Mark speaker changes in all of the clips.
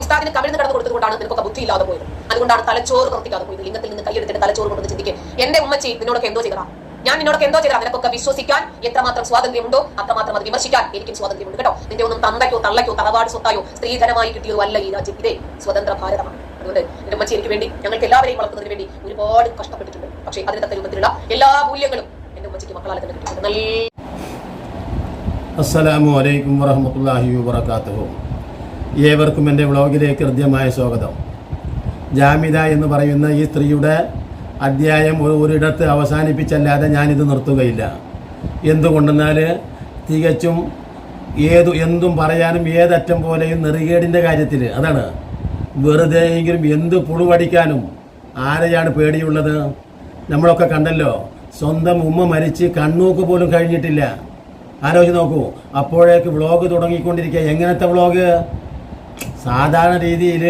Speaker 1: ഉസ്താദിന് കമിഴ്ന്ന് കടന്നു കൊടുത്തുകൊണ്ടാണ് നിനക്കൊക്കെ ബുദ്ധി ഇല്ലാതെ പോയത്. അതുകൊണ്ടാണ് തലച്ചോറ് പ്രവർത്തിക്കാതെ പോയത്. ലിംഗത്തിൽ നിന്ന് കൈയെടുത്തിട്ട് തലച്ചോറ് കൊണ്ട് ചിന്തിക്കുക. എന്റെ ഉമ്മച്ചി നിന്നോടൊക്കെ എന്തോ ചെയ്തതാ, ഞാൻ നിന്നോടൊക്കെ എന്തോ ചെയ്തതാ. നിനക്കൊക്കെ വിശ്വസിക്കാൻ എത്രമാത്രം സ്വാതന്ത്ര്യമുണ്ടോ അത്രമാത്രം അത് വിമർശിക്കാൻ എനിക്കും സ്വാതന്ത്ര്യമുണ്ട് കേട്ടോ. നിന്റെ ഒന്നും തന്തയ്ക്കോ തള്ളയ്ക്കോ തറവാട് സ്വത്തായോ സ്ത്രീധനമായി കിട്ടിയതോ അല്ല ഈ രാജ്യം. ഇതേ സ്വതന്ത്ര ഭാരതമാണ്. അതുകൊണ്ട് എന്റെ ഉമ്മച്ചി എനിക്ക് വേണ്ടി, ഞങ്ങൾക്ക് എല്ലാവരെയും വളർത്തുന്നതിന് വേണ്ടി ഒരുപാട് കഷ്ടപ്പെട്ടിട്ടുണ്ട്. പക്ഷേ അതിന് തക്ക രൂപത്തിലുള്ള എല്ലാ മൂല്യങ്ങളും എന്റെ ഉമ്മച്ചിക്ക് മക്കളാൽ തന്നെ കിട്ടിയിട്ടുണ്ട്.
Speaker 2: അസ്സലാമു അലൈക്കും വറഹ്മത്തുള്ളാഹി വബറകാതുഹു. ഏവർക്കും എൻ്റെ വ്ളോഗിലേക്ക് ഹൃദ്യമായ സ്വാഗതം. ജാമിദ എന്ന് പറയുന്ന ഈ സ്ത്രീയുടെ അധ്യായം ഒരിടത്ത് അവസാനിപ്പിച്ചല്ലാതെ ഞാനിത് നിർത്തുകയില്ല. എന്തുകൊണ്ടെന്നാൽ തികച്ചും എന്തും പറയാനും ഏതറ്റം പോലെയും നെറികേടിൻ്റെ കാര്യത്തിൽ അതാണ്. വെറുതെയെങ്കിലും എന്ത് പുളുവടിക്കാനും ആരെയാണ് പേടിയുള്ളത്? നമ്മളൊക്കെ കണ്ടല്ലോ, സ്വന്തം ഉമ്മ മരിച്ച് കണ്ണൂക്ക് പോലും കഴിഞ്ഞിട്ടില്ല. ആലോചിച്ച് നോക്കൂ. അപ്പോഴേക്ക് വ്ളോഗ് തുടങ്ങിക്കൊണ്ടിരിക്കുക. എങ്ങനത്തെ വ്ളോഗ്? സാധാരണ രീതിയിൽ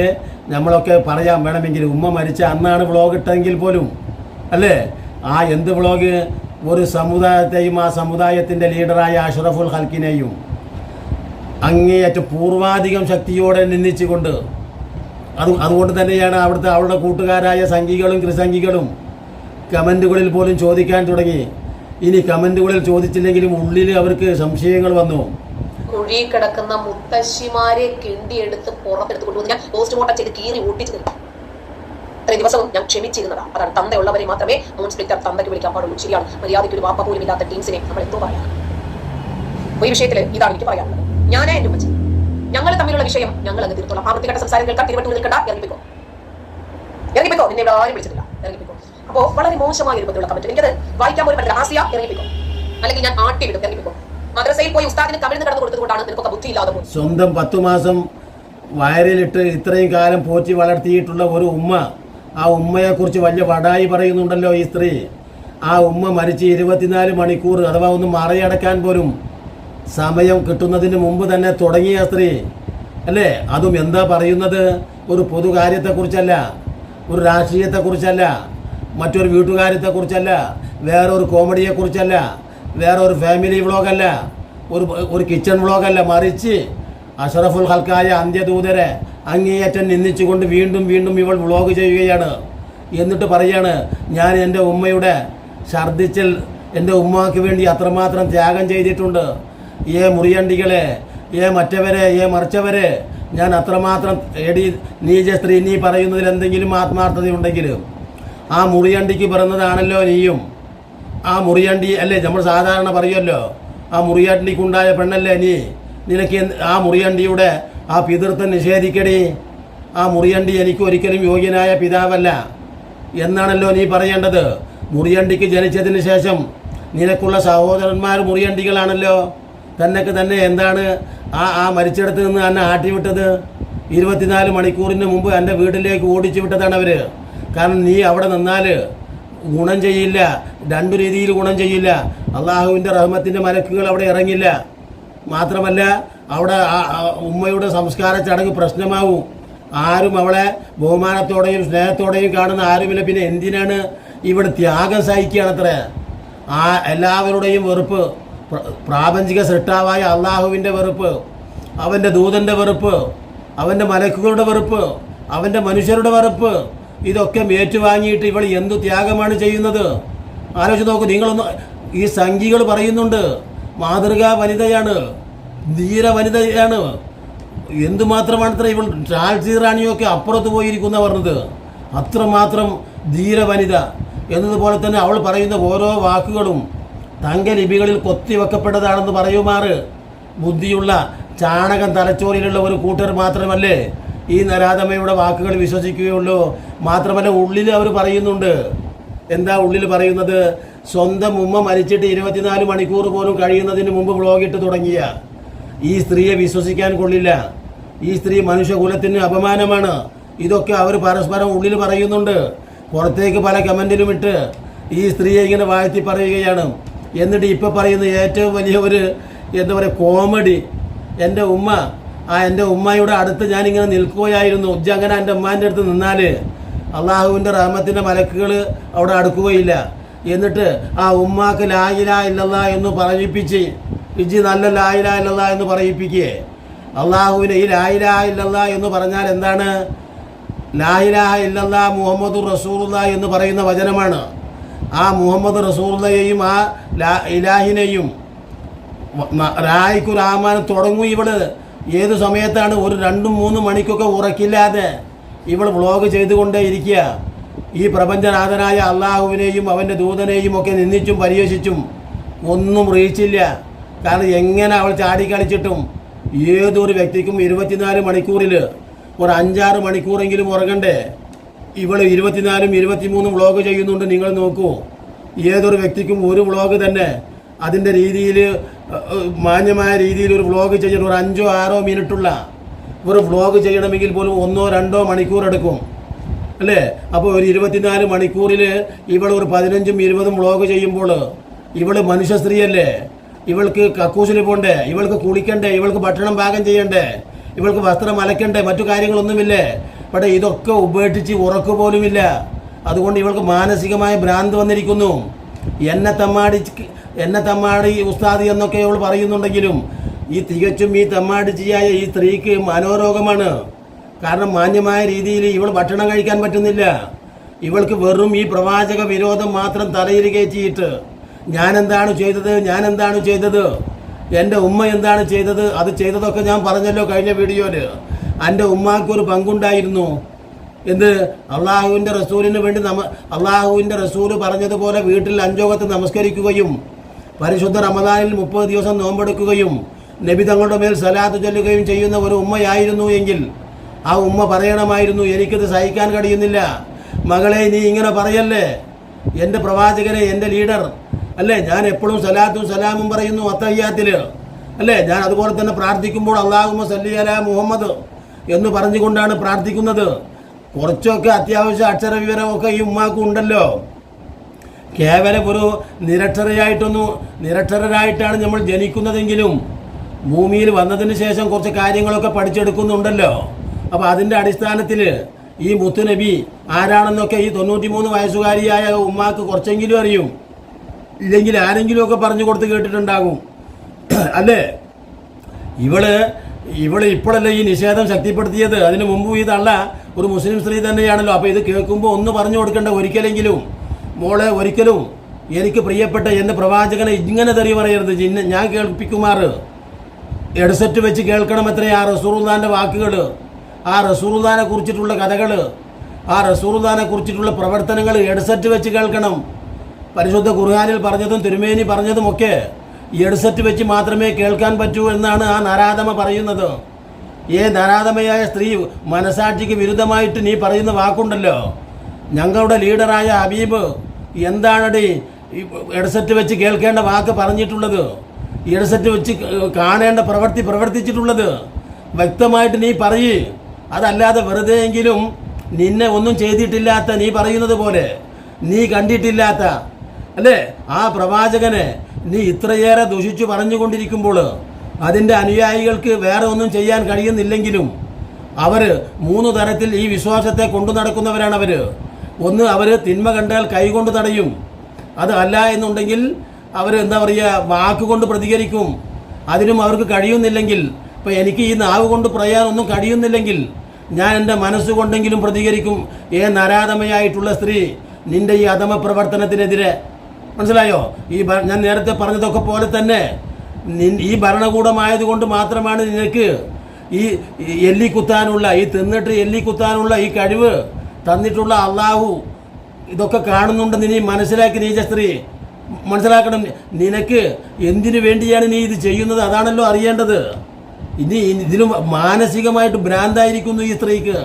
Speaker 2: നമ്മളൊക്കെ പറയാൻ വേണമെങ്കിൽ ഉമ്മ മരിച്ച അന്നാണ് വ്ളോഗ് ഇട്ടെങ്കിൽ പോലും അല്ലേ? എന്ത് വ്ളോഗ്? ഒരു സമുദായത്തെയും ആ സമുദായത്തിൻ്റെ ലീഡറായ അഷ്റഫുൽ ഖൽക്കിനെയും അങ്ങേയറ്റം പൂർവാധികം ശക്തിയോടെ നിന്ദിച്ചുകൊണ്ട്, അതുകൊണ്ട് തന്നെയാണ് അവരുടെ കൂട്ടുകാരായ സംഘികളും ക്രിസംഘികളും കമൻറ്റുകളിൽ പോലും ചോദിക്കാൻ തുടങ്ങി. ഇനി കമൻറ്റുകളിൽ ചോദിച്ചില്ലെങ്കിലും ഉള്ളിൽ അവർക്ക് സംശയങ്ങൾ വന്നു.
Speaker 1: കുഴി കിടക്കുന്ന മുത്തശ്ശിമാരെ കിണ്ടിയെടുത്ത് പുറത്തെടുത്ത് കൊണ്ടുവന്ന് ഞാൻ പോസ്റ്റ്മോർട്ടം ചെയ്ത് കീറി ഓട്ടിച്ചു തരും. ഇത്രയും ദിവസവും ഞാൻ ക്ഷമിച്ചിരുന്നതാണ്. അതാണ് തന്തയുള്ളവരെ മാത്രമേ മൂൺ സ്പ്ലിറ്റർ തന്തയ്ക്ക് വിളിക്കാൻ പാടുള്ളൂ. ശരിയാണ്. മര്യാദയ്ക്ക് ഒരു വാപ്പ പോലും ഇല്ലാത്ത ടീംസിനെ നമ്മൾ എന്തോ പറയാം. ഈ വിഷയത്തിൽ ഇതാണ് എനിക്ക് പറയാനുള്ളത്. ഞാനേ എന്റെ ഉമ്മച്ചി, ഞങ്ങൾ തമ്മിലുള്ള വിഷയം ഞങ്ങൾ അങ്ങ് തീർത്തോളാം. ആ വൃത്തികെട്ട സംസാരം കേൾക്കാൻ തിരുവട്ടൂർ നിൽക്കണ്ട. ഇറങ്ങിപ്പിക്കോ. നിന്നെ ഇവിടെ ആരും വിളിച്ചിട്ടില്ല. ഇറങ്ങിപ്പിക്കോ. അപ്പോ വളരെ മോശമായ രൂപത്തിലുള്ള കമന്റ്. എനിക്കത് വായിക്കാൻ പോലും പറ്റില്ല. ആസിയ ഇറങ്ങിപ്പിക്കോ, അല്ലെങ്കിൽ ഞാൻ ആട്ടി വിടും. ഇറങ്ങിപ്പിക്കോ. മദ്രസയിൽ പോയി ഉസ്താദിന് കമിഴ്ന്ന് കടന്നു കൊടുത്തുകൊണ്ടാണ് നിനക്കൊക്കെ ബുദ്ധി ഇല്ലാതെ പോയി.
Speaker 2: സ്വന്തം 10 മാസം വയറിലിട്ട് ഇത്രയും കാലം പോറ്റി വളർത്തിയിട്ടുള്ള ഒരു ഉമ്മ, ആ ഉമ്മയെക്കുറിച്ച് വലിയ വടായി പറയുന്നുണ്ടല്ലോ ഈ സ്ത്രീ. ആ ഉമ്മ മരിച്ച് 24 മണിക്കൂർ അഥവാ ഒന്ന് മറയടക്കാൻ പോലും സമയം കിട്ടുന്നതിന് മുമ്പ് തന്നെ തുടങ്ങിയ സ്ത്രീ അല്ലേ? അതും എന്താ പറയുന്നത്? ഒരു പൊതു കാര്യത്തെക്കുറിച്ചല്ല, ഒരു രാഷ്ട്രീയത്തെക്കുറിച്ചല്ല, മറ്റൊരു വീട്ടുകാര്യത്തെക്കുറിച്ചല്ല, വേറൊരു കോമഡിയെക്കുറിച്ചല്ല, വേറൊരു ഫാമിലി വ്ളോഗല്ല, ഒരു കിച്ചൺ വ്ളോഗല്ല. മറിച്ച് അഷ്റഫുൽ ഖൽക്കായ അന്ത്യദൂതരെ അങ്ങേയറ്റം നിന്ദിച്ചുകൊണ്ട് വീണ്ടും വീണ്ടും ഇവൾ വ്ളോഗ് ചെയ്യുകയാണ്. എന്നിട്ട് പറയാണ്, ഞാൻ എൻ്റെ ഉമ്മയുടെ ഛർദ്ദിച്ചൽ എൻ്റെ ഉമ്മക്ക് വേണ്ടി അത്രമാത്രം ത്യാഗം ചെയ്തിട്ടുണ്ട്. മുറിയണ്ടികളെ, മറ്റവരെ, മറിച്ചവരെ, ഞാൻ അത്രമാത്രം നീജ സ്ത്രീ, നീ പറയുന്നതിൽ എന്തെങ്കിലും ആത്മാർത്ഥതയുണ്ടെങ്കിൽ ആ മുറിയണ്ടിക്ക് പിറന്നതാണല്ലോ നീയും. ആ മുറിയണ്ടി അല്ലേ നമ്മൾ സാധാരണ പറയുമല്ലോ, ആ മുറിയണ്ടിക്കുണ്ടായ പെണ്ണല്ലേ നീ. നിനക്ക് ആ മുറിയണ്ടിയുടെ ആ പിതൃത്വം നിഷേധിക്കടി. ആ മുറിയണ്ടി എനിക്ക് ഒരിക്കലും യോഗ്യനായ പിതാവല്ല എന്നാണല്ലോ നീ പറയേണ്ടത്. മുറിയണ്ടിക്ക് ജനിച്ചതിന് ശേഷം നിനക്കുള്ള സഹോദരന്മാർ മുറിയണ്ടികളാണല്ലോ. തന്നെ എന്താണ് ആ മരിച്ചിടത്ത് നിന്ന് എന്നെ ആട്ടിവിട്ടത്? 24 മണിക്കൂറിന് മുമ്പ് എൻ്റെ വീട്ടിലേക്ക് ഓടിച്ചു വിട്ടതാണ് അവർ. കാരണം നീ അവിടെ നിന്നാൽ ഗുണം ചെയ്യില്ല, 2 രീതിയിൽ ഗുണം ചെയ്യില്ല. അള്ളാഹുവിൻ്റെ റഹ്മത്തിൻ്റെ മലക്കുകൾ അവിടെ ഇറങ്ങില്ല. മാത്രമല്ല അവിടെ ഉമ്മയുടെ സംസ്കാര ചടങ്ങ് പ്രശ്നമാവും. ആരും അവളെ ബഹുമാനത്തോടെയും സ്നേഹത്തോടെയും കാണുന്ന ആരുമില്ല. പിന്നെ എന്തിനാണ് ഇവിടെ ത്യാഗം സഹിക്കുകയാണത്ര? എല്ലാവരുടെയും വെറുപ്പ്, പ്രാപഞ്ചിക സൃഷ്ടാവായ അള്ളാഹുവിൻ്റെ വെറുപ്പ്, അവൻ്റെ ദൂതൻ്റെ വെറുപ്പ്, അവൻ്റെ മലക്കുകളുടെ വെറുപ്പ്, അവൻ്റെ മനുഷ്യരുടെ വെറുപ്പ്, ഇതൊക്കെ ഏറ്റുവാങ്ങിയിട്ട് ഇവൾ എന്തു ത്യാഗമാണ് ചെയ്യുന്നത്? ആലോചിച്ച് നോക്കൂ. നിങ്ങളൊന്ന്, ഈ സംഘികൾ പറയുന്നുണ്ട് മാതൃകാ വനിതയാണ്, ധീര വനിതയാണ്. എന്തുമാത്രമാണ് ഇവൾ റാണിയൊക്കെ അപ്പുറത്ത് പോയിരിക്കുന്ന പറഞ്ഞത്. അത്രമാത്രം ധീര വനിത എന്നതുപോലെ തന്നെ അവൾ പറയുന്ന ഓരോ വാക്കുകളും തങ്കലിപികളിൽ കൊത്തിവെക്കപ്പെട്ടതാണെന്ന് പറയുമാറ് ബുദ്ധിയുള്ള ചാണകം തലച്ചോറിലുള്ള ഒരു കൂട്ടർ മാത്രമല്ലേ ഈ നരാധമയുടെ വാക്കുകൾ വിശ്വസിക്കുകയുള്ളൂ. മാത്രമല്ല ഉള്ളിൽ അവർ പറയുന്നുണ്ട്. എന്താ ഉള്ളിൽ പറയുന്നത്? സ്വന്തം ഉമ്മ മരിച്ചിട്ട് 24 മണിക്കൂർ പോലും കഴിയുന്നതിന് മുമ്പ് വ്ളോഗിട്ട് തുടങ്ങിയ ഈ സ്ത്രീയെ വിശ്വസിക്കാൻ കൊള്ളില്ല. ഈ സ്ത്രീ മനുഷ്യകുലത്തിന് അപമാനമാണ്. ഇതൊക്കെ അവർ പരസ്പരം ഉള്ളിൽ പറയുന്നുണ്ട്. പുറത്തേക്ക് പല കമൻറ്റിലും ഇട്ട് ഈ സ്ത്രീയെ ഇങ്ങനെ വാഴ്ത്തി പറയുകയാണ്. എന്നിട്ട് ഇപ്പോൾ പറയുന്ന ഏറ്റവും വലിയ ഒരു എന്താ പറയുക കോമഡി, എൻ്റെ ഉമ്മയുടെ അടുത്ത് ഞാനിങ്ങനെ നിൽക്കുകയായിരുന്നു. അങ്ങനെ എൻ്റെ ഉമ്മാൻ്റെ അടുത്ത് നിന്നാൽ അള്ളാഹുവിൻ്റെ റഹ്മത്തിൻ്റെ മലക്കുകൾ അവിടെ അടുക്കുകയില്ല. എന്നിട്ട് ആ ഉമ്മാക്ക് ലാ ഇലാഹ ഇല്ലല്ലാഹ് എന്ന് പറയിപ്പിച്ച് ഇജ്ജ് നല്ല ലാ ഇലാഹ ഇല്ലല്ലാഹ് എന്ന് പറയിപ്പിക്കുകയെ അള്ളാഹുവിനെ ഈ ലാ ഇലാഹ ഇല്ലല്ലാഹ് എന്ന് പറഞ്ഞാൽ എന്താണ്? ലാ ഇലാഹ ഇല്ലല്ലാഹ് മുഹമ്മദുർ റസൂലുള്ളാഹ് എന്ന് പറയുന്ന വചനമാണ്. ആ മുഹമ്മദ് റസൂലുള്ളാഹിയെയും ആ ഇലാഹിനെയും റായിക്കു റഹ്മാൻ തുടങ്ങും. ഇവള് ഏത് സമയത്താണ്? ഒരു 2-3 മണിക്കൊക്കെ ഉറക്കില്ലാതെ ഇവൾ വ്ളോഗ് ചെയ്തുകൊണ്ടേ ഇരിക്കുക. ഈ പ്രപഞ്ചനാഥനായ അള്ളാഹുവിനെയും അവൻ്റെ ദൂതനെയും ഒക്കെ നിന്ദിച്ചും പരിഹസിച്ചും ഒന്നും റീച്ചില്ല. കാരണം എങ്ങനെ അവൾ ചാടിക്കളിച്ചിട്ടും ഏതൊരു വ്യക്തിക്കും 24 മണിക്കൂറിൽ ഒരു 5-6 മണിക്കൂറെങ്കിലും ഉറങ്ങണ്ടേ? ഇവൾ 24ഉം 23ഉം വ്ളോഗ് ചെയ്യുന്നുണ്ട്. നിങ്ങൾ നോക്കൂ, ഏതൊരു വ്യക്തിക്കും ഒരു വ്ളോഗ് തന്നെ അതിൻ്റെ രീതിയിൽ മാന്യമായ രീതിയിൽ ഒരു വ്ളോഗ് ചെയ്യണം. ഒരു 5-6 മിനിറ്റുള്ള ഒരു വ്ളോഗ് ചെയ്യണമെങ്കിൽ പോലും 1-2 മണിക്കൂർ എടുക്കും അല്ലേ? അപ്പോൾ ഒരു 24 മണിക്കൂറിൽ ഇവൾ ഒരു 15ഉം 20ഉം വ്ളോഗ് ചെയ്യുമ്പോൾ ഇവൾ മനുഷ്യ സ്ത്രീയല്ലേ? ഇവൾക്ക് കക്കൂസിൽ പോകണ്ടേ? ഇവൾക്ക് കുളിക്കണ്ടേ? ഇവൾക്ക് ഭക്ഷണം പാകം ചെയ്യണ്ടേ? ഇവൾക്ക് വസ്ത്രം അലക്കണ്ടേ? മറ്റു കാര്യങ്ങളൊന്നുമില്ലേ? പക്ഷേ ഇതൊക്കെ ഉപേക്ഷിച്ച് ഉറക്കു പോലുമില്ല. അതുകൊണ്ട് ഇവൾക്ക് മാനസികമായ ഭ്രാന്ത് വന്നിരിക്കുന്നു. എന്നെ തമ്മാടി ഉസ്താദ് എന്നൊക്കെ ഇവൾ പറയുന്നുണ്ടെങ്കിലും ഈ തികച്ചും ഈ തമ്മാടിച്ചിയായ ഈ സ്ത്രീക്ക് മനോരോഗമാണ്. കാരണം മാന്യമായ രീതിയിൽ ഇവൾ ഭക്ഷണം കഴിക്കാൻ പറ്റുന്നില്ല. ഇവൾക്ക് വെറും ഈ പ്രവാചക വിരോധം മാത്രം തലയിൽ കയറ്റിയിട്ട് ഞാൻ എന്താണ് ചെയ്തത്, എൻ്റെ ഉമ്മ എന്താണ് ചെയ്തത്, അത് ചെയ്തതൊക്കെ ഞാൻ പറഞ്ഞല്ലോ കഴിഞ്ഞ വീഡിയോയിൽ. എൻ്റെ ഉമ്മാക്കൊരു പങ്കുണ്ടായിരുന്നു. എന്ത്? അള്ളാഹുവിൻ്റെ റസൂലിന് വേണ്ടി അള്ളാഹുവിൻ്റെ റസൂല് പറഞ്ഞതുപോലെ വീട്ടിൽ 5 വക്ത് നമസ്കരിക്കുകയും പരിശുദ്ധ റമദാനിൽ 30 ദിവസം നോമ്പെടുക്കുകയും നബി തങ്ങളുടെ മേൽ സലാത്ത് ചൊല്ലുകയും ചെയ്യുന്ന ഒരു ഉമ്മയായിരുന്നു എങ്കിൽ ആ ഉമ്മ പറയണമായിരുന്നു, എനിക്കിത് സഹിക്കാൻ കഴിയുന്നില്ല മകളെ, നീ ഇങ്ങനെ പറയല്ലേ, എൻ്റെ പ്രവാചകനെ, എൻ്റെ ലീഡർ അല്ലേ, ഞാൻ എപ്പോഴും സലാത്തും സലാമും പറയുന്നു അത്തഹിയ്യാത്തിൽ അല്ലേ, ഞാൻ അതുപോലെ തന്നെ പ്രാർത്ഥിക്കുമ്പോൾ അല്ലാഹുമ്മ സല്ലി അലാ മുഹമ്മദ് എന്ന് പറഞ്ഞുകൊണ്ടാണ് പ്രാർത്ഥിക്കുന്നത്. കുറച്ചൊക്കെ അത്യാവശ്യം അക്ഷരവിവരമൊക്കെ ഈ ഉമ്മാക്കും ഉണ്ടല്ലോ. കേവലം ഒരു നിരക്ഷരരായിട്ടാണ് നമ്മൾ ജനിക്കുന്നതെങ്കിലും ഭൂമിയിൽ വന്നതിന് ശേഷം കുറച്ച് കാര്യങ്ങളൊക്കെ പഠിച്ചെടുക്കുന്നുണ്ടല്ലോ. അപ്പോൾ അതിൻ്റെ അടിസ്ഥാനത്തിൽ ഈ മുത്തുനബി ആരാണെന്നൊക്കെ ഈ 93 വയസ്സുകാരിയായ ഉമ്മാക്ക് കുറച്ചെങ്കിലും അറിയും. ഇല്ലെങ്കിൽ ആരെങ്കിലുമൊക്കെ പറഞ്ഞു കൊടുത്ത് കേട്ടിട്ടുണ്ടാകും അല്ലേ? ഇവള് ഇപ്പോഴല്ലേ ഈ നിഷേധം ശക്തിപ്പെടുത്തിയത്? അതിനു മുമ്പ് ഈ തള്ള ഒരു മുസ്ലിം സ്ത്രീ തന്നെയാണല്ലോ. അപ്പോൾ ഇത് കേൾക്കുമ്പോൾ ഒന്ന് പറഞ്ഞു കൊടുക്കേണ്ട ഒരിക്കലെങ്കിലും, മോളെ ഒരിക്കലും എനിക്ക് പ്രിയപ്പെട്ട എൻ്റെ പ്രവാചകനെ ഇങ്ങനെ തെറി പറയരുത്, ഞാൻ കേൾപ്പിക്കുമാറ് ഹെഡ്സെറ്റ് വെച്ച് കേൾക്കണം. എത്രയാ റസൂലുള്ളാഹിൻ്റെ വാക്കുകൾ, ആ റസൂലുള്ളാഹിനെ കുറിച്ചിട്ടുള്ള കഥകൾ, ആ റസൂലുള്ളാഹിനെ കുറിച്ചിട്ടുള്ള പ്രവർത്തനങ്ങൾ ഹെഡ്സെറ്റ് വെച്ച് കേൾക്കണം. പരിശുദ്ധ ഖുർആനിൽ പറഞ്ഞതും തിരുമേനി പറഞ്ഞതുമൊക്കെ ഹെഡ്സെറ്റ് വെച്ച് മാത്രമേ കേൾക്കാൻ പറ്റൂ എന്നാണ് ആ നരാധമ പറയുന്നത്. നരാധമയായ സ്ത്രീ, മനസാക്ഷിക്ക് വിരുദ്ധമായിട്ട് നീ പറയുന്ന വാക്കുണ്ടല്ലോ, ഞങ്ങളുടെ ലീഡറായ ഹബീബ് എന്താണടി ഹെഡ്സെറ്റ് വെച്ച് കേൾക്കേണ്ട വാക്ക് പറഞ്ഞിട്ടുള്ളത്, ഹെഡ്സെറ്റ് വെച്ച് കാണേണ്ട പ്രവർത്തിച്ചിട്ടുള്ളത് വ്യക്തമായിട്ട് നീ പറയ്. അതല്ലാതെ വെറുതെയെങ്കിലും നിന്നെ ഒന്നും ചെയ്തിട്ടില്ലാത്ത, നീ പറയുന്നത് പോലെ നീ കണ്ടിട്ടില്ലാത്ത അല്ലേ ആ പ്രവാചകനെ നീ ഇത്രയേറെ ദുഷിച്ചു പറഞ്ഞുകൊണ്ടിരിക്കുമ്പോൾ അതിൻ്റെ അനുയായികൾക്ക് വേറെ ഒന്നും ചെയ്യാൻ കഴിയുന്നില്ലെങ്കിലും അവർ 3 തരത്തിൽ ഈ വിശ്വാസത്തെ കൊണ്ടു നടക്കുന്നവരാണ്. ഒന്ന്, അവർ തിന്മ കണ്ടാൽ കൈകൊണ്ട് തടയും. അത് അല്ല എന്നുണ്ടെങ്കിൽ അവർ എന്താ പറയുക, വാക്കുകൊണ്ട് പ്രതികരിക്കും. അതിനും അവർക്ക് കഴിയുന്നില്ലെങ്കിൽ, ഇപ്പോൾ എനിക്ക് ഈ നാവ് കൊണ്ട് പറയാനൊന്നും കഴിയുന്നില്ലെങ്കിൽ ഞാൻ എൻ്റെ മനസ്സുകൊണ്ടെങ്കിലും പ്രതികരിക്കും. നരാധമയായിട്ടുള്ള സ്ത്രീ, നിന്റെ ഈ അധമ പ്രവർത്തനത്തിനെതിരെ, മനസ്സിലായോ? ഞാൻ നേരത്തെ പറഞ്ഞതൊക്കെ പോലെ തന്നെ ഈ ഭരണകൂടമായതുകൊണ്ട് മാത്രമാണ് നിനക്ക് ഈ എല്ലിക്കുത്താനുള്ള, ഈ തിന്നിട്ട് എല്ലിക്കുത്താനുള്ള ഈ കഴിവ് തന്നിട്ടുള്ള അള്ളാഹു. ഇതൊക്കെ കാണുന്നുണ്ട്, നീ മനസ്സിലാക്കി. നീച്ച സ്ത്രീ മനസ്സിലാക്കണം, നിനക്ക് എന്തിനു വേണ്ടിയാണ് നീ ഇത് ചെയ്യുന്നത്, അതാണല്ലോ അറിയേണ്ടത്. ഇതിലും മാനസികമായിട്ട് ഭ്രാന്തായിരിക്കുന്നു ഈ സ്ത്രീക്ക്.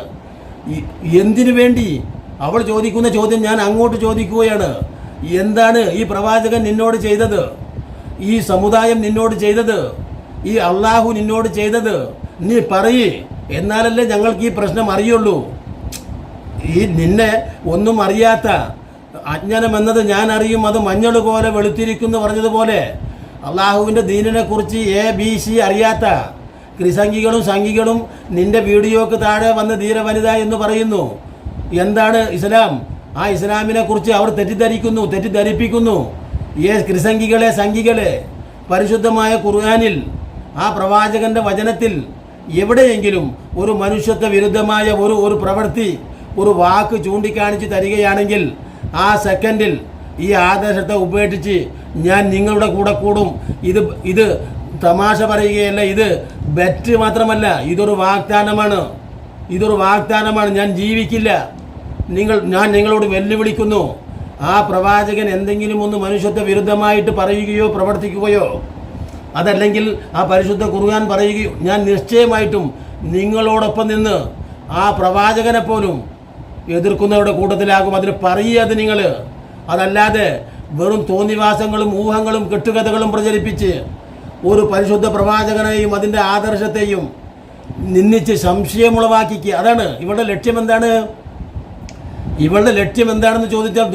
Speaker 2: എന്തിനു വേണ്ടി? അവൾ ചോദിക്കുന്ന ചോദ്യം ഞാൻ അങ്ങോട്ട് ചോദിക്കുകയാണ്. എന്താണ് ഈ പ്രവാചകൻ നിന്നോട് ചെയ്തത്, ഈ സമുദായം നിന്നോട് ചെയ്തത്, ഈ അള്ളാഹു നിന്നോട് ചെയ്തത്? നീ പറയ്, എന്നാലല്ലേ ഞങ്ങൾക്ക് ഈ പ്രശ്നം അറിയുള്ളൂ. ഈ നിന്നെ ഒന്നും അറിയാത്ത അജ്ഞാനം എന്നത് ഞാൻ അറിയും, അത് മഞ്ഞൾ പോലെ വെളുത്തിരിക്കുന്നു പറഞ്ഞതുപോലെ അള്ളാഹുവിൻ്റെ ദീനിനെ കുറിച്ച് ABC അറിയാത്ത ക്രിസംഗികളും സംഘികളും നിന്റെ വീഡിയോക്ക് താഴെ വന്ന് ധീരവനിത എന്ന് പറയുന്നു. എന്താണ് ഇസ്ലാം? ആ ഇസ്ലാമിനെ കുറിച്ച് അവർ തെറ്റിദ്ധരിപ്പിക്കുന്നു. ക്രിസംഗികളെ, സംഘികളെ, പരിശുദ്ധമായ ഖുർആനിൽ ആ പ്രവാചകന്റെ വചനത്തിൽ എവിടെയെങ്കിലും ഒരു മനുഷ്യത്വ വിരുദ്ധമായ ഒരു പ്രവൃത്തി, ഒരു വാക്ക് ചൂണ്ടിക്കാണിച്ച് തരികയാണെങ്കിൽ ആ സെക്കൻഡിൽ ഈ ആദർശത്തെ ഉപേക്ഷിച്ച് ഞാൻ നിങ്ങളുടെ കൂടെ കൂടും. ഇത് തമാശ പറയുകയല്ല, ഇത് ബെറ്റ് മാത്രമല്ല, ഇതൊരു വാഗ്ദാനമാണ്. ഞാൻ ജീവിക്കില്ല. ഞാൻ നിങ്ങളോട് വെല്ലുവിളിക്കുന്നു. ആ പ്രവാചകൻ എന്തെങ്കിലും ഒന്ന് മനുഷ്യത്വ വിരുദ്ധമായിട്ട് പറയുകയോ പ്രവർത്തിക്കുകയോ അതല്ലെങ്കിൽ ആ പരിശുദ്ധ ഖുർആൻ പറയുകയോ ഞാൻ നിശ്ചയമായിട്ടും നിങ്ങളോടൊപ്പം നിന്ന് ആ പ്രവാചകനെ പോലും എതിർക്കുന്നവരുടെ കൂട്ടത്തിലാകും. അതിന് പറയുക നിങ്ങൾ. അതല്ലാതെ വെറും തോന്നിവാസങ്ങളും ഊഹങ്ങളും കെട്ടുകഥകളും പ്രചരിപ്പിച്ച് ഒരു പരിശുദ്ധ പ്രവാചകനെയും അതിൻ്റെ ആദർശത്തെയും നിന്ദിച്ച് സംശയമുളവാക്കിക്കുക. അതാണ് ഇവളുടെ ലക്ഷ്യം. ഇവളുടെ ലക്ഷ്യം എന്താണെന്ന് ചോദിച്ചാൽ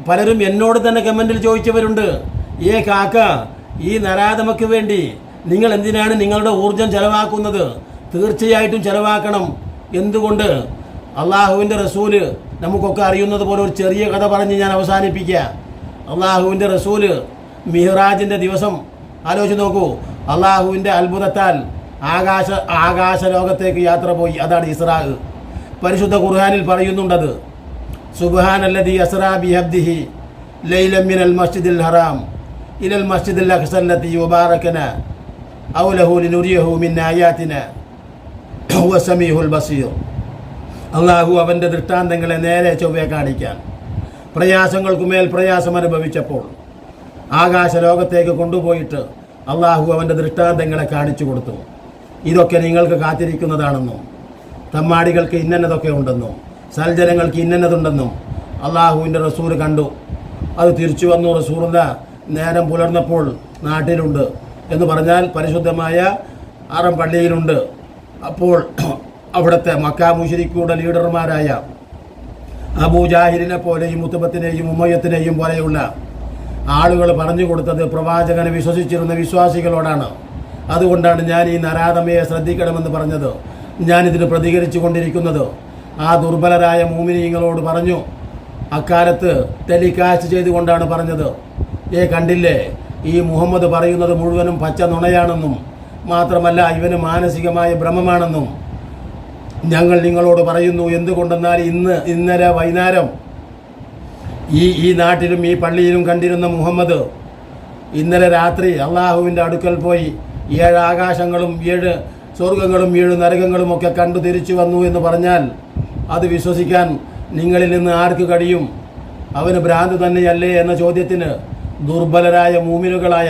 Speaker 2: പലരും എന്നോട് തന്നെ കമൻറ്റിൽ ചോദിച്ചവരുണ്ട്. കാക്ക, ഈ നരാധമയ്ക്ക് വേണ്ടി നിങ്ങൾ എന്തിനാണ് നിങ്ങളുടെ ഊർജം ചെലവാക്കുന്നത്? തീർച്ചയായിട്ടും ചെലവാക്കണം. എന്തുകൊണ്ട്? അള്ളാഹുവിൻ്റെ റസൂല് നമുക്കൊക്കെ അറിയുന്നത് പോലെ ഒരു ചെറിയ കഥ പറഞ്ഞ് ഞാൻ അവസാനിപ്പിക്കുക. അള്ളാഹുവിൻ്റെ റസൂല് മിഹ്റാജിൻ്റെ ദിവസം ആലോചിച്ച് നോക്കൂ. അള്ളാഹുവിൻ്റെ അത്ഭുതത്താൽ ആകാശ ലോകത്തേക്ക് യാത്ര പോയി. അതാണ് ഇസ്രാ. പരിശുദ്ധ ഖുർആനിൽ പറയുന്നുണ്ടത്. സുബ്ഹാനല്ലദീ അസ്റാ ബിഅബ്ദിഹി ലൈലൻ മിനൽ മസ്ജിദിൽ ഹറാം ഇലൽ മസ്ജിദിൽ അഖ്സ അല്ലദീ വബാറകനാ ഔലഹു ലിനുരിയഹു മിൻ ആയാതിനാ ഹുവ സമീഉൽ ബസീർ. അള്ളാഹു അവൻ്റെ ദൃഷ്ടാന്തങ്ങളെ നേരെ ചൊവ്വെ കാണിക്കാൻ പ്രയാസങ്ങൾക്കുമേൽ പ്രയാസം അനുഭവിച്ചപ്പോൾ ആകാശ ലോകത്തേക്ക് കൊണ്ടുപോയിട്ട് അള്ളാഹു അവൻ്റെ ദൃഷ്ടാന്തങ്ങളെ കാണിച്ചു കൊടുത്തു. ഇതൊക്കെ നിങ്ങൾക്ക് കാത്തിരിക്കുന്നതാണെന്നും തമ്മാടികൾക്ക് ഇന്നതൊക്കെ ഉണ്ടെന്നും സൽജനങ്ങൾക്ക് ഇന്നതുണ്ടെന്നും അള്ളാഹുവിൻ്റെ റസൂൽ കണ്ടു. അത് തിരിച്ചു വന്നു. റസൂലുള്ള നേരം പുലർന്നപ്പോൾ നാട്ടിലുണ്ട് എന്ന് പറഞ്ഞാൽ പരിശുദ്ധമായ അറം പള്ളിയിലുണ്ട്. അപ്പോൾ അവിടുത്തെ മക്കാ മുശ്രിക്കുകളുടെ ലീഡർമാരായ അബൂജാഹിലിനെ പോലെയും മുത്തബത്തിനെയും ഉമയ്യത്തിനെയും പോലെയുള്ള ആളുകൾ പറഞ്ഞു കൊടുത്തത് പ്രവാചകനെ വിശ്വസിച്ചിരുന്ന വിശ്വാസികളോടാണ്. അതുകൊണ്ടാണ് ഞാൻ ഈ നരാധമയെ ശ്രദ്ധിക്കണമെന്ന് പറഞ്ഞത്. ഞാനിതിന് പ്രതികരിച്ചു കൊണ്ടിരിക്കുന്നത്. ആ ദുർബലരായ മൂമിനീങ്ങളോട് പറഞ്ഞു. അക്കാലത്ത് ടെലികാസ്റ്റ് ചെയ്തുകൊണ്ടാണ് പറഞ്ഞത്. കണ്ടില്ലേ, ഈ മുഹമ്മദ് പറയുന്നത് മുഴുവനും പച്ച നുണയാണെന്നും മാത്രമല്ല ഇവന് മാനസികമായ ഭ്രമമാണെന്നും ഞങ്ങൾ നിങ്ങളോട് പറയുന്നു. എന്തുകൊണ്ടെന്നാൽ ഇന്നലെ വൈകുന്നേരം ഈ നാട്ടിലും ഈ പള്ളിയിലും കണ്ടിരുന്ന മുഹമ്മദ് ഇന്നലെ രാത്രി അള്ളാഹുവിൻ്റെ അടുക്കൽ പോയി 7 ആകാശങ്ങളും 7 സ്വർഗങ്ങളും 7 നരകങ്ങളും ഒക്കെ കണ്ടു തിരിച്ചു വന്നു എന്ന് പറഞ്ഞാൽ അത് വിശ്വസിക്കാൻ നിങ്ങളിൽ നിന്ന് ആർക്ക് കഴിയും? അവന് ഭ്രാന്ത് തന്നെയല്ലേ എന്ന ചോദ്യത്തിന് ദുർബലരായ മൂമിനുകളായ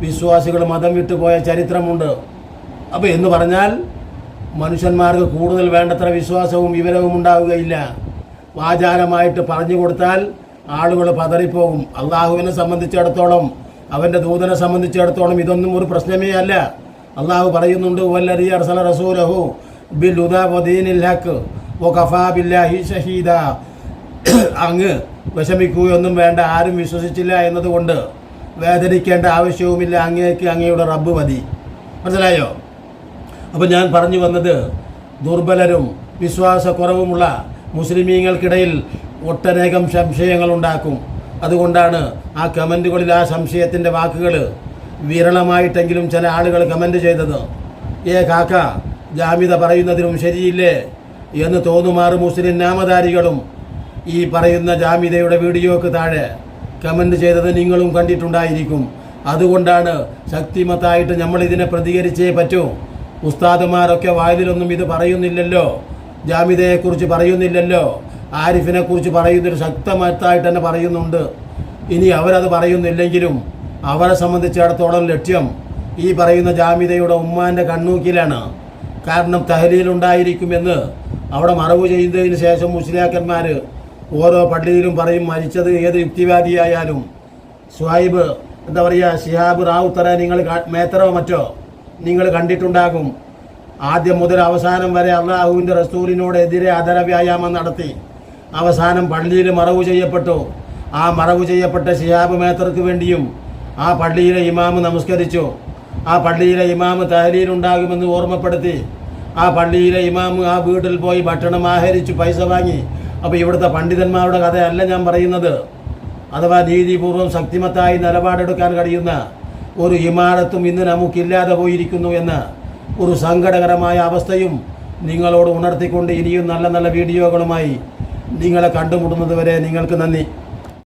Speaker 2: വിശ്വാസികൾ മതം വിട്ടുപോയ ചരിത്രമുണ്ട്. അപ്പോൾ എന്ന് പറഞ്ഞാൽ മനുഷ്യന്മാർക്ക് കൂടുതൽ വേണ്ടത്ര വിശ്വാസവും വിവരവും ഉണ്ടാവുകയില്ല. ആചാരമായിട്ട് പറഞ്ഞു കൊടുത്താൽ ആളുകൾ പതറിപ്പോകും. അള്ളാഹുവിനെ സംബന്ധിച്ചിടത്തോളം, അവൻ്റെ ദൂതനെ സംബന്ധിച്ചിടത്തോളം ഇതൊന്നും ഒരു പ്രശ്നമേ അല്ല. അള്ളാഹു പറയുന്നുണ്ട്, വല്ലദീ അർസല റസൂലഹു ബിൽ ഹുദാ വദീനിൽ ഹഖ് വകഫാ ബില്ലാഹി ഷഹീദാ. അങ്ങ് വിഷമിക്കുകയൊന്നും വേണ്ട, ആരും വിശ്വസിച്ചില്ല എന്നതുകൊണ്ട് വേദനിക്കേണ്ട ആവശ്യവുമില്ല. അങ്ങേക്ക് അങ്ങയുടെ റബ്ബ് മതി. മനസ്സിലായോ? അപ്പോൾ ഞാൻ പറഞ്ഞു വന്നത്, ദുർബലരും വിശ്വാസക്കുറവുമുള്ള മുസ്ലിമീങ്ങൾക്കിടയിൽ ഒട്ടനേകം സംശയങ്ങളുണ്ടാക്കും. അതുകൊണ്ടാണ് ആ കമൻറ്റുകളിൽ ആ സംശയത്തിൻ്റെ വാക്കുകൾ വിരളമായിട്ടെങ്കിലും ചില ആളുകൾ കമൻറ്റ് ചെയ്തത്. കാക്ക, ജാമിത പറയുന്നതിനും ശരിയില്ലേ എന്ന് തോന്നുമാറ് മുസ്ലിം നാമധാരികളും ഈ പറയുന്ന ജാമിതയുടെ വീഡിയോക്ക് താഴെ കമൻറ്റ് ചെയ്തത് നിങ്ങളും കണ്ടിട്ടുണ്ടായിരിക്കും. അതുകൊണ്ടാണ് ശക്തിമത്തായിട്ട് നമ്മളിതിനെ പ്രതികരിച്ചേ പറ്റൂ. ഉസ്താദുമാരൊക്കെ വായിലൊന്നും ഇത് പറയുന്നില്ലല്ലോ, ജാമിതയെക്കുറിച്ച് പറയുന്നില്ലല്ലോ, ആരിഫിനെക്കുറിച്ച് പറയുന്നൊരു ശക്തമത്തായിട്ട് തന്നെ പറയുന്നുണ്ട്. ഇനി അവരത് പറയുന്നില്ലെങ്കിലും അവരെ സംബന്ധിച്ചിടത്തോളം ലക്ഷ്യം ഈ പറയുന്ന ജാമിതയുടെ ഉമ്മാൻ്റെ കണ്ണൂക്കിലാണ്. കാരണം തഹ്ലീലുണ്ടായിരിക്കുമെന്ന് അവിടെ മറവ് ചെയ്തതിന് ശേഷം മുസ്ലിയാക്കന്മാർ ഓരോ പള്ളിയിലും പറയും. മരിച്ചത് ഏത് യുക്തിവാദിയായാലും സ്വാഹിബ് എന്താ പറയുക, ശിഹാബ് റാവുത്തറ നിങ്ങൾ മേത്തറോ മറ്റോ നിങ്ങൾ കണ്ടിട്ടുണ്ടാകും. ആദ്യം മുതൽ അവസാനം വരെ അള്ളാഹുവിൻ്റെ റസൂലിനോട് എതിരെ അധരവ്യായാമം നടത്തി അവസാനം പള്ളിയിൽ മറവ് ചെയ്യപ്പെട്ടു. ആ മറവ് ചെയ്യപ്പെട്ട ശിഹാബ് മേത്തർക്ക് വേണ്ടിയും ആ പള്ളിയിലെ ഇമാമ് നമസ്കരിച്ചു. ആ പള്ളിയിലെ ഇമാമ് തഹ്ലീലുണ്ടാകുമെന്ന് ഓർമ്മപ്പെടുത്തി. ആ പള്ളിയിലെ ഇമാമ് ആ വീട്ടിൽ പോയി ഭക്ഷണം ആഹരിച്ചു പൈസ വാങ്ങി. അപ്പോൾ ഇവിടുത്തെ പണ്ഡിതന്മാരുടെ കഥയല്ല ഞാൻ പറയുന്നത്. അഥവാ നീതിപൂർവ്വം ശക്തിമത്തായി നിലപാടെടുക്കാൻ കഴിയുന്ന ഒരു ഇമാരത്തും ഇന്ന് നമുക്കില്ലാതെ പോയിരിക്കുന്നു എന്ന് ഒരു സങ്കടകരമായ അവസ്ഥയും നിങ്ങളോട് ഉണർത്തിക്കൊണ്ട് ഇനിയും നല്ല നല്ല വീഡിയോകളുമായി നിങ്ങളെ കണ്ടുമുട്ടുന്നത് വരെ നിങ്ങൾക്ക് നന്ദി.